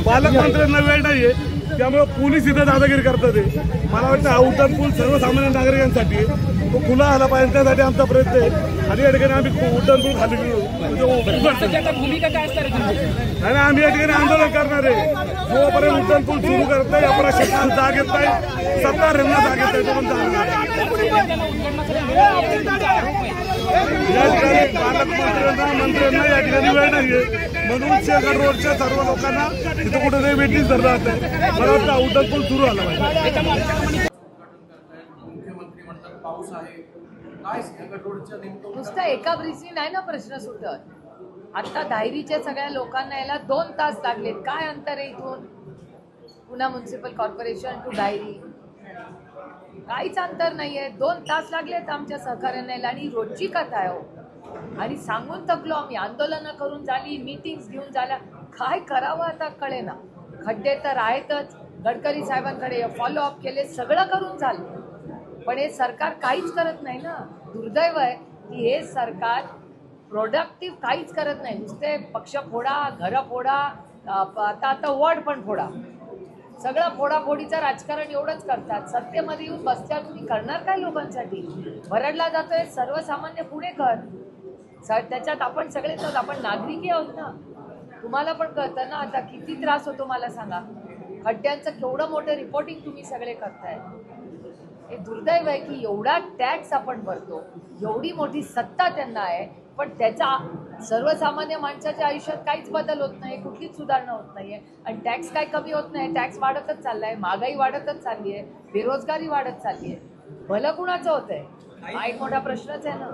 पालकमंत्र्यांना वेळ नाहीये, त्यामुळे पोलीस इथं दादागिरी करतात. मला वाटतं हा उड्डाण पूल सर्वसामान्य नागरिकांसाठी तो खुला आला पाहिजे, त्यासाठी आमचा प्रयत्न आहे. आणि या ठिकाणी आम्ही उड्डाण पूल खाली भूमिका काय असणार आणि आम्ही या ठिकाणी आंदोलन करणार आहे. जोपर्यंत उड्डाण पूल सुरू करत नाही, आपण शेतकऱ्यांना जाग येत नाही, सत्ताधाऱ्यांना जाग येत नाही, या ठिकाणी पालकमंत्र्यांना मंत्र्यांना या ठिकाणी वेळ नाहीये. म्हणून शेखर रोडच्या सर्व लोकांना इथं कुठेतरी वेटिंग धरलं जात आहे. मला वाटतं उड्डाण पूल सुरू आला पाहिजे. मुख्यमंत्री म्हणतात पाऊस आहे, काय शेखर रोडच्या नेमकं नुसतं एका ब्रिजनी नाही ना प्रश्न सुटत. आता धायरीच्या सगळ्या लोकांना यायला 2 तास लागलेत. काय अंतर आहे इथून Pune municipal corporation to Dhayari? काहीच अंतर नाहीये. 2 तास लागलेत आमच्या सहकार्यांना यायला. आणि रोजची कथा आहे हो. आणि सांगून थकलो आम्ही, आंदोलनं करून झाली, मीटिंग्स घेऊन झाल्या, काय करावं आता कळेना. खड्डे तर आहेतच. गडकरी साहेबांकडे फॉलोअप केले, सगळं करून झालं, पण हे सरकार काहीच करत नाही ना. दुर्दैव आहे की हे सरकार प्रोडक्टिव्ह काहीच करत नाही. नुसते पक्ष फोडा, घरं फोडा, आता वॉर्ड पण फोडा, सगळं फोडाफोडीचं राजकारण एवढंच करतात. सत्तेमध्ये येऊन बसत्या तुम्ही करणार काय लोकांसाठी? भरडला जातोय सर्वसामान्य पुणेकर. त्याच्यात आपण सगळेच आहोत, आपण नागरिकही आहोत ना. तुम्हाला पण कळतं ना आता किती त्रास होतो. मला सांगा, खड्ड्यांचं केवढं मोठं रिपोर्टिंग तुम्ही सगळे करताय. हे दुर्दैव आहे की एवढा टॅक्स आपण भरतो, एवढी मोठी सत्ता त्यांना आहे, पण त्याचा सर्वसामान्य माणसाच्या आयुष्यात काहीच बदल होत नाही, कुठलीच सुधारणा होत नाहीये. आणि टॅक्स काय कमी होत नाही, टॅक्स वाढतच चाललाय, महागाई वाढतच चालली आहे, बेरोजगारी वाढत चालली आहे. भलं कुणाचं होतंय हा एक मोठा प्रश्नच आहे ना.